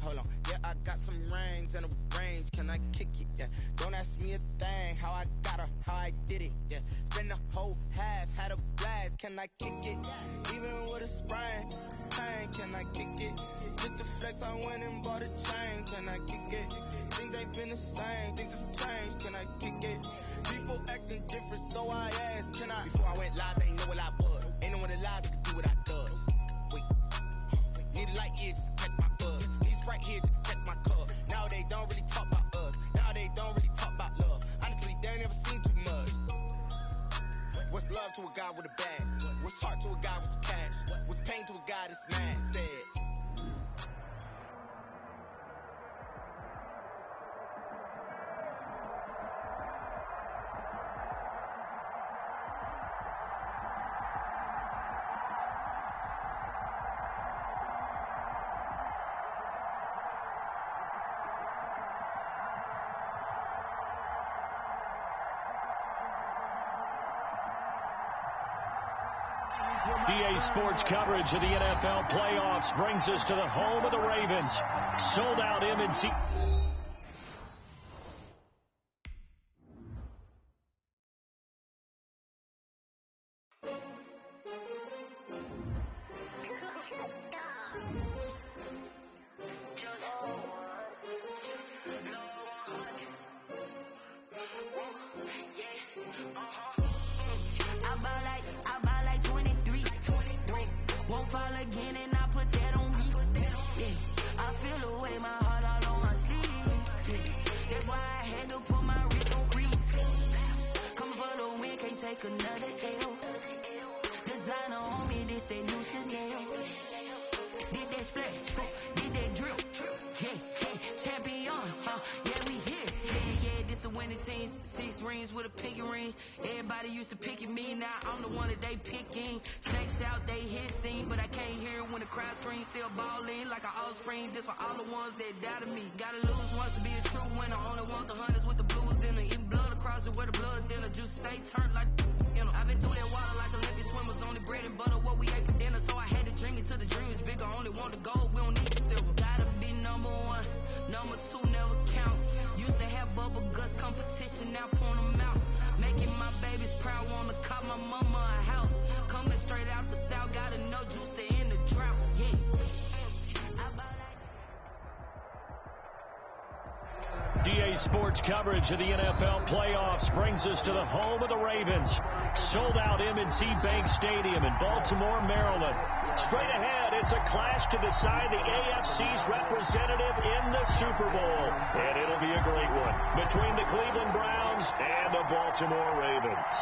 hold on. Yeah, I got some rings and a range. Can I kick it? Yeah. Don't ask me a thing. How I got her, how I did it. Yeah. Spend the whole half, had a blast. Can I kick it? Even with a sprain, pain. Can I kick it? Just to flex, I went and bought a chain. Can I kick it? Things ain't been the same. Things have changed. Can I kick it? People acting different, so I asked, can I? Before I went live, they ain't know what I was. Ain't no one alive that could do what I does. Wait. Need a light years just to catch my buzz. These right here just to catch my cup. Now they don't really talk about us. Now they don't really talk about love. Honestly, they ain't never seen too much. What's love to a guy with a bag? What's heart to a guy with some cash? What's pain to a guy that's mad? Said. DA Sports coverage of the NFL playoffs brings us to the home of the Ravens. Sold out M&T. With a pinky ring, everybody used to pick at me. Now I'm the one that they picking. Snakes out, they hissing, but I can't hear when the crowd screams. Still balling like an offspring. This for all the ones that doubted me. Gotta lose once to be a true winner. Only want the hunters with the blues in it. Even blood across it where the blood thinner. Juice stay turned like you know. I've been through that water like Olympic swimmers. Only bread and butter what we ate for dinner. So I had to dream it till the dream is bigger. Only want the gold, we don't need the silver. Gotta be number one, number two never count. Used to have bubble guts competition, now point them out. Making my babies proud, wanna cop my mama a house. Coming straight out the south, gotta know juice to end the drought. Yeah. DA Sports coverage of the NFL playoffs brings us to the home of the Ravens. Sold out M&T Bank Stadium in Baltimore, Maryland. Straight ahead, it's a clash to decide the AFC's representative in the Super Bowl. And it'll be a great one between the Cleveland Browns and the Baltimore Ravens.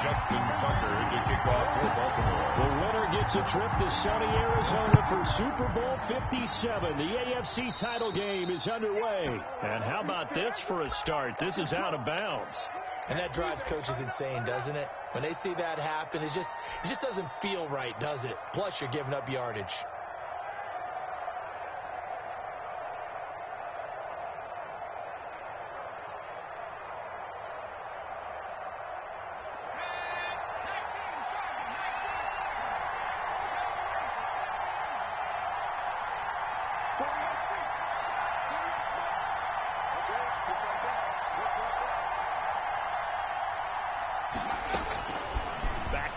Justin Tucker to kick off for Baltimore. The winner gets a trip to sunny Arizona for Super Bowl 57. The AFC title game is underway. And how about this for a start? This is out of bounds. And that drives coaches insane, doesn't it? When they see that happen, it just doesn't feel right, does it? Plus, you're giving up yardage.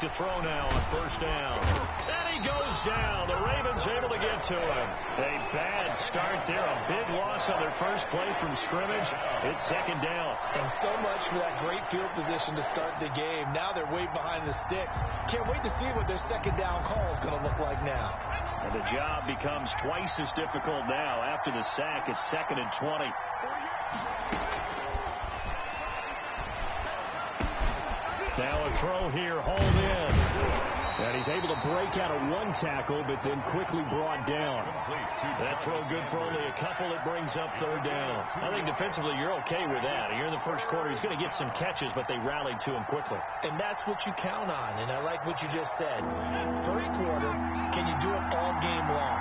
To throw now on first down. And he goes down. The Ravens able to get to him. A bad start there. A big loss on their first play from scrimmage. It's second down. And so much for that great field position to start the game. Now they're way behind the sticks. Can't wait to see what their second down call is going to look like now. And the job becomes twice as difficult now. After the sack, it's 2nd and 20. Now a throw here, hauled in. And he's able to break out of one tackle, but then quickly brought down. That throw good for only a couple. It brings up third down. I think defensively you're okay with that. Here in the first quarter, he's going to get some catches, but they rallied to him quickly. And that's what you count on, and I like what you just said. First quarter, can you do it all game long?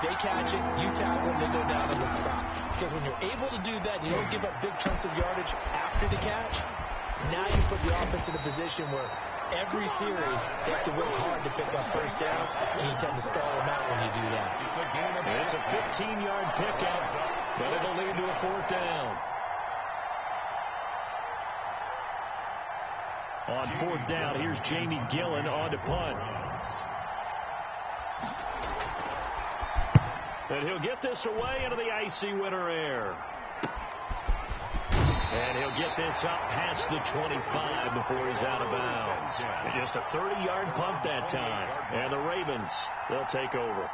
They catch it, you tackle them, they go down on the spot. Because when you're able to do that, you don't give up big chunks of yardage after the catch. Now you put the offense in a position where every series, they have to work hard to pick up first downs, and you tend to stall them out when you do that. It's a 15-yard pickup, but it'll lead to a fourth down. On fourth down, here's Jamie Gillen on to punt. And he'll get this away into the icy winter air. And he'll get this up past the 25 before he's out of bounds. Just a 30-yard punt that time. And the Ravens, they'll take over.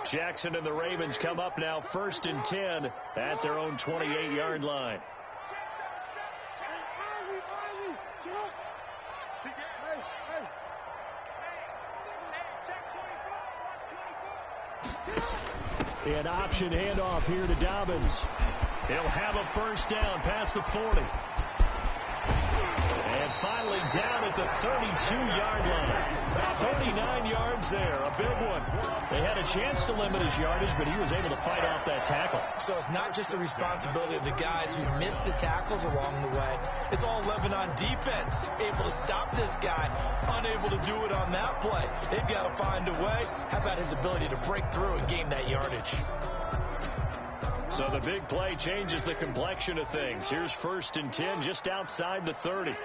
Jackson and the Ravens come up now 1st and 10 at their own 28-yard line. An option handoff here to Dobbins. He'll have a first down past the 40. And finally down at the 32-yard line. 39 yards there, a big one. They had a chance to limit his yardage, but he was able to fight off that tackle. So it's not just the responsibility of the guys who missed the tackles along the way. It's all Lebanon defense, able to stop this guy, unable to do it on that play. They've got to find a way. How about his ability to break through and gain that yardage? So the big play changes the complexion of things. Here's 1st and 10 just outside the 30.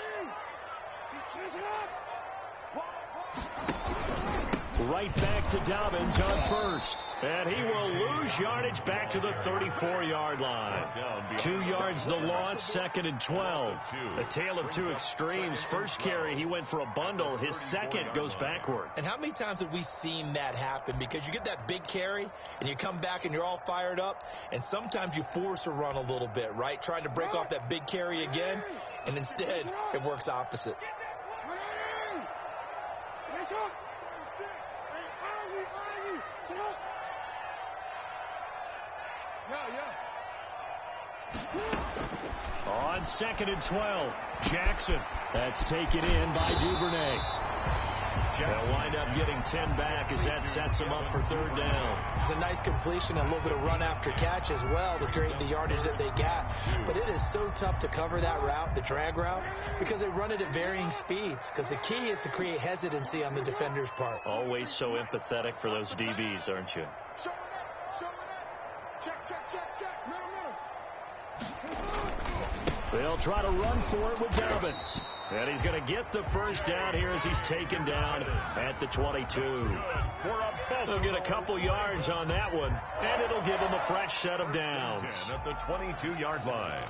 Right back to Dobbins on first. And he will lose yardage back to the 34-yard line. 2 yards the loss, 2nd and 12. A tale of two extremes. First carry, he went for a bundle. His second goes backward. And how many times have we seen that happen? Because you get that big carry, and you come back and you're all fired up, and sometimes you force a run a little bit, right? Trying to break off that big carry again, and instead it works opposite. On 2nd and 12, Jackson. That's taken in by Duvernay. They'll wind up getting 10 back as that sets them up for 3rd down. It's a nice completion and a little bit of run after catch as well to create the yardage that they got. But it is so tough to cover that route, the drag route, because they run it at varying speeds. Because the key is to create hesitancy on the defender's part. Always so empathetic for those DBs, aren't you? They'll try to run for it with Dobbins. And he's going to get the first down here as he's taken down at the 22. They'll get a couple yards on that one, and it'll give them a fresh set of downs. At the 22-yard line.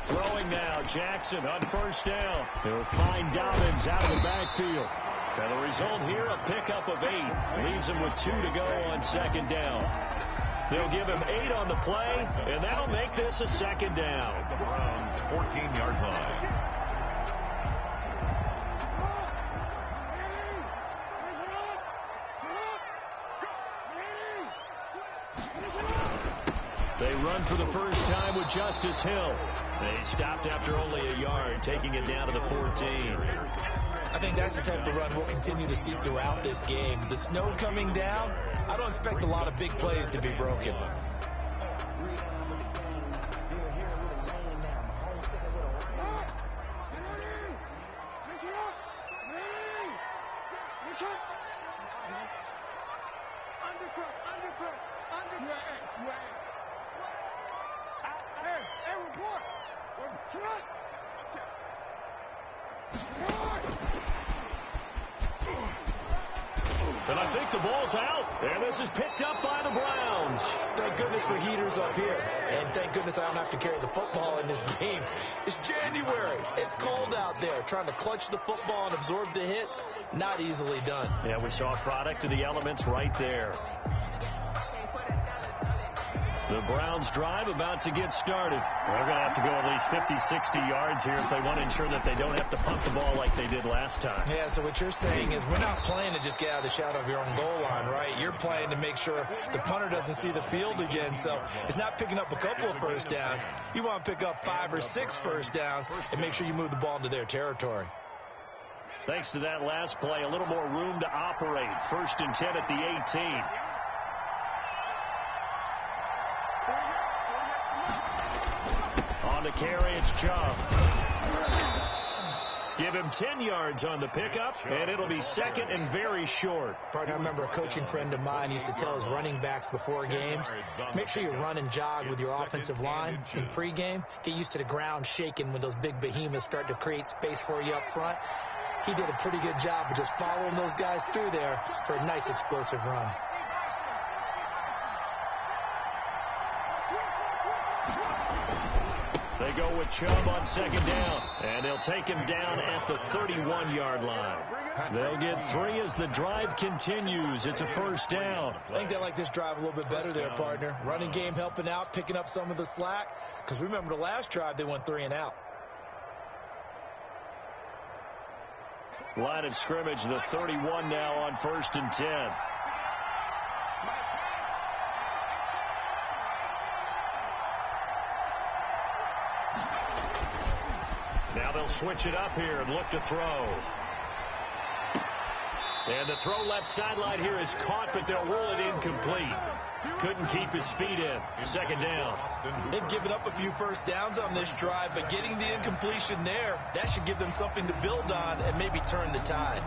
Throwing now, Jackson on first down. He'll find Dobbins out of the backfield. And the result here, a pickup of 8. Leaves him with 2 to go on 2nd down. They'll give him 8 on the play, and that'll make this a 2nd down. The Browns' 14-yard line. They run for the first time with Justice Hill. They stopped after only a yard, taking it down to the 14. I think that's the type of run we'll continue to see throughout this game. The snow coming down, I don't expect a lot of big plays to be broken. And I think the ball's out. And this is picked up by the Browns. Thank goodness for heaters up here. And thank goodness I don't have to carry the football in this game. It's January. It's cold out there. Trying to clutch the football and absorb the hits, not easily done. Yeah, we saw a product of the elements right there. The Browns drive about to get started. They're going to have to go at least 50, 60 yards here if they want to ensure that they don't have to punt the ball like they did last time. Yeah, so what you're saying is we're not playing to just get out of the shadow of your own goal line, right? You're playing to make sure the punter doesn't see the field again. So it's not picking up a couple of first downs. You want to pick up 5 or 6 first downs and make sure you move the ball into their territory. Thanks to that last play, a little more room to operate. 1st and 10 at the 18. On the carry, it's Chubb. Give him 10 yards on the pickup, and it'll be 2nd and very short. Partner, I remember a coaching friend of mine used to tell his running backs before games, make sure you run and jog with your offensive line in pregame. Get used to the ground shaking when those big behemoths start to create space for you up front. He did a pretty good job of just following those guys through there for a nice explosive run. They go with Chubb on 2nd down, and they'll take him down at the 31-yard line. They'll get 3 as the drive continues. It's a 1st down. I think they like this drive a little bit better there, partner. Running game helping out, picking up some of the slack. Because remember the last drive, they went 3 and out. Line of scrimmage, the 31 now on 1st and 10. Now they'll switch it up here and look to throw. And the throw left sideline here is caught, but they'll rule it incomplete. Couldn't keep his feet in. 2nd down. They've given up a few first downs on this drive, but getting the incompletion there, that should give them something to build on and maybe turn the tide.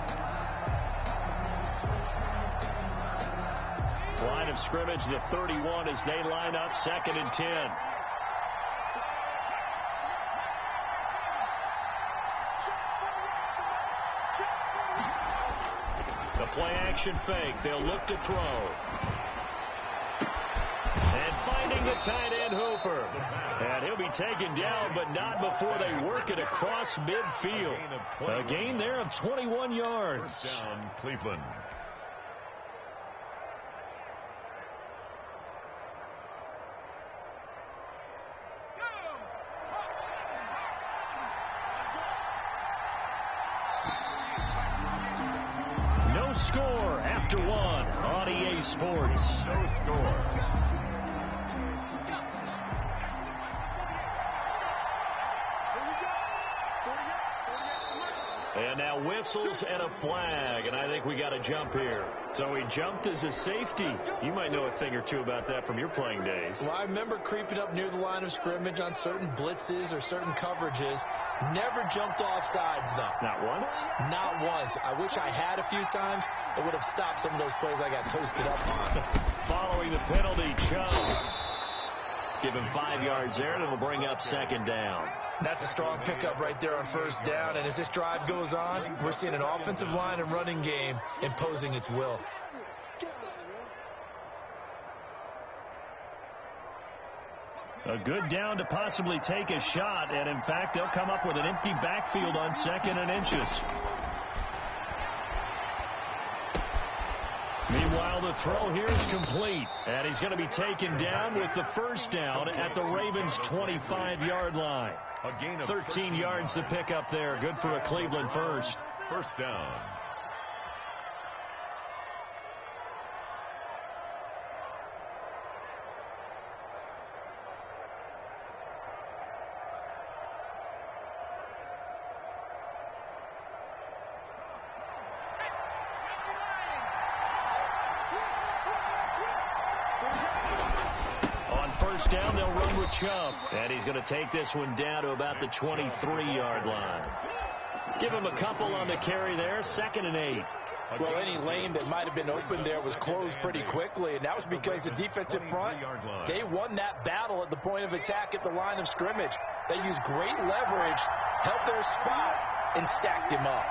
Line of scrimmage, the 31 as they line up 2nd and 10. The play-action fake. They'll look to throw. And finding the tight end, Hooper. And he'll be taken down, but not before they work it across midfield. A gain there of 21 yards. Down, Cleveland. Score after 1 on EA Sports. No score. And now whistles and a flag, and I think we got a jump here. So he jumped as a safety. You might know a thing or two about that from your playing days. Well, I remember creeping up near the line of scrimmage on certain blitzes or certain coverages. Never jumped off sides, though. Not once? Not once. I wish I had a few times. It would have stopped some of those plays I got toasted up on. Following the penalty, Chubb. Give him 5 yards there, and it'll bring up 2nd down. That's a strong pickup right there on 1st down. And as this drive goes on, we're seeing an offensive line and running game imposing its will. A good down to possibly take a shot, and in fact, they'll come up with an empty backfield on 2nd and inches. Meanwhile, the throw here is complete, and he's going to be taken down with the 1st down at the Ravens' 25-yard line. A gain of 13 yards to pick up there. Good for a Cleveland first. 1st down. Down, they'll run with Chubb. And he's going to take this one down to about the 23-yard line. Give him a couple on the carry there. 2nd and 8. Well, any lane that might have been open there was closed pretty quickly, and that was because the defensive front, they won that battle at the point of attack at the line of scrimmage. They used great leverage, held their spot, and stacked him up.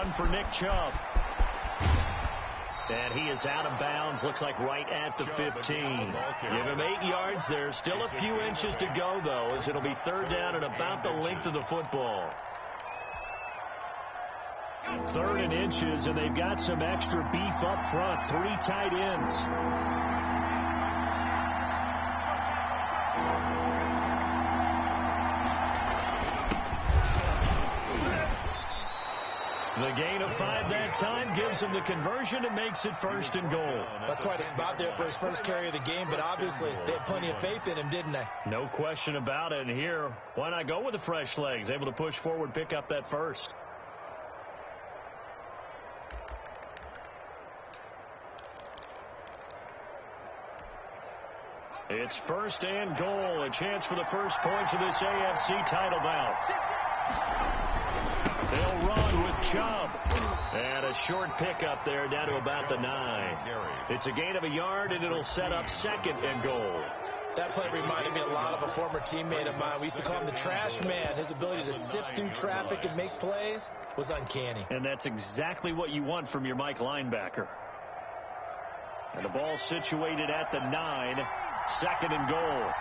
one for Nick Chubb. And he is out of bounds, looks like right at the 15. Give him 8 yards there. Still a few inches to go, though, as it'll be third down and about the length of the football. Third and inches, and they've got some extra beef up front. 3 tight ends. The gain of 5 that time gives him the conversion and makes it first and goal. That's quite a spot there for his first carry of the game, but obviously they had plenty of faith in him, didn't they? No question about it. And here, why not go with the fresh legs? Able to push forward, pick up that first. It's first and goal. A chance for the first points of this AFC title bout. They'll run with Chubb. And a short pickup there down to about the 9. It's a gain of 1 yard, and it'll set up second and goal. That play reminded me a lot of a former teammate of mine. We used to call him the trash man. His ability to sift through traffic and make plays was uncanny. And that's exactly what you want from your Mike linebacker. And the ball situated at the 9. Second and goal.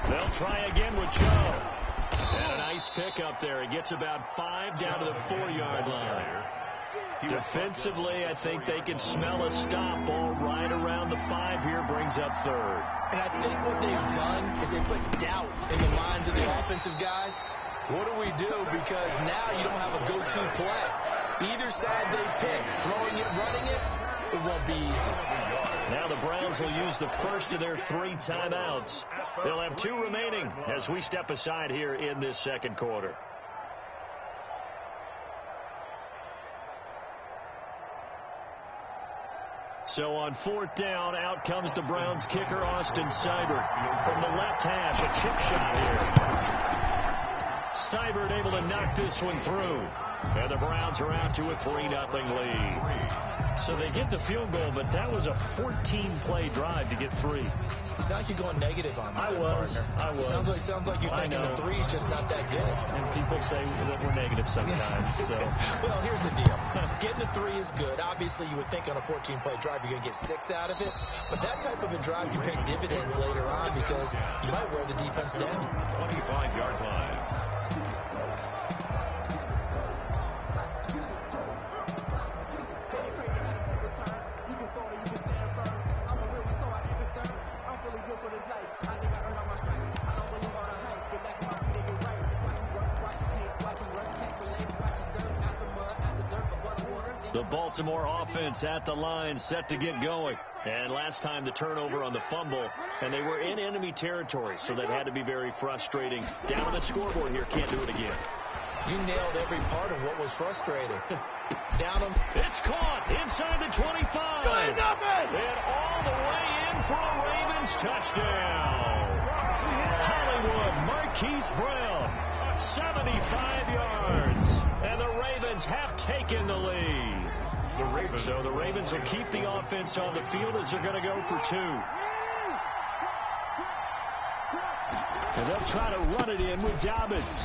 They'll try again with Chubb. And a nice pickup there. He gets about 5 down to the 4-yard line. Defensively, I think they can smell a stop. Ball right around the 5 here, brings up third. And I think what they've done is they put doubt in the minds of the offensive guys. What do we do? Because now you don't have a go-to play. Either side they pick, throwing it, running it, it won't be easy. Now the Browns will use the first of their 3 timeouts. They'll have 2 remaining as we step aside here in this second quarter. So on 4th down, out comes the Browns kicker, Austin Seibert. From the left hash, a chip shot here. Seibert able to knock this one through. And the Browns are out to a 3-0 lead. So they get the field goal, but that was a 14-play drive to get 3. You sound like you're going negative on me. I was. Sounds like you're thinking the 3's just not that good. And people say that we're negative sometimes. So. Well, here's the deal. Getting the 3 is good. Obviously, you would think on a 14-play drive you're going to get 6 out of it. But that type of a drive, you pay dividends later on because you might wear the defense down. 25-yard line. The Baltimore offense at the line, set to get going. And last time the turnover on the fumble, and they were in enemy territory, so that had to be very frustrating. Down on the scoreboard here, can't do it again. You nailed every part of what was frustrating. Down them. It's caught inside the 25. And all the way in for a Ravens touchdown. Hollywood Marquise Brown, 75 yards. And the Ravens have taken the lead. So the Ravens will keep the offense on the field as they're going to go for 2. And they'll try to run it in with Dobbins.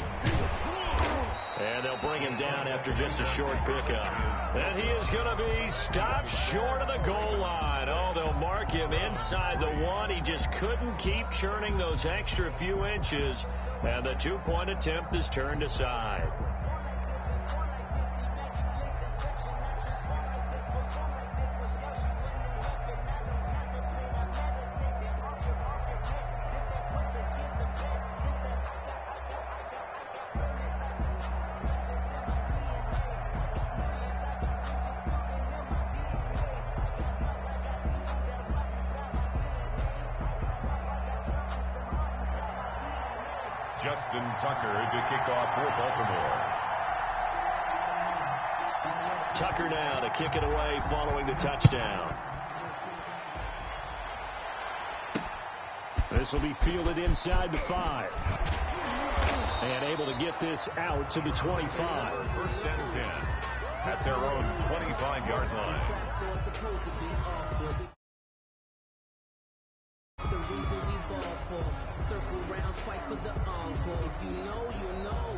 And they'll bring him down after just a short pickup. And he is going to be stopped short of the goal line. Oh, they'll mark him inside the 1. He just couldn't keep churning those extra few inches. And the 2-point attempt is turned aside. Justin Tucker to kick off for Baltimore. Tucker now to kick it away following the touchdown. This will be fielded inside the 5. And able to get this out to the 25. First and 10 at their own 25-yard line. The reason we ball for. Circle round twice for the encore. If you know, you know.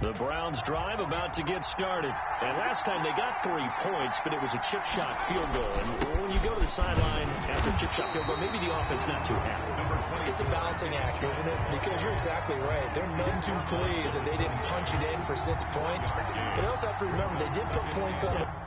The Browns drive about to get started. And last time they got 3 points, but it was a chip shot field goal. And when you go to the sideline after a chip shot field goal, maybe the offense not too happy. It's a balancing act, isn't it? Because you're exactly right. They're none too pleased that they didn't punch it in for 6 points. But you also have to remember they did put points on the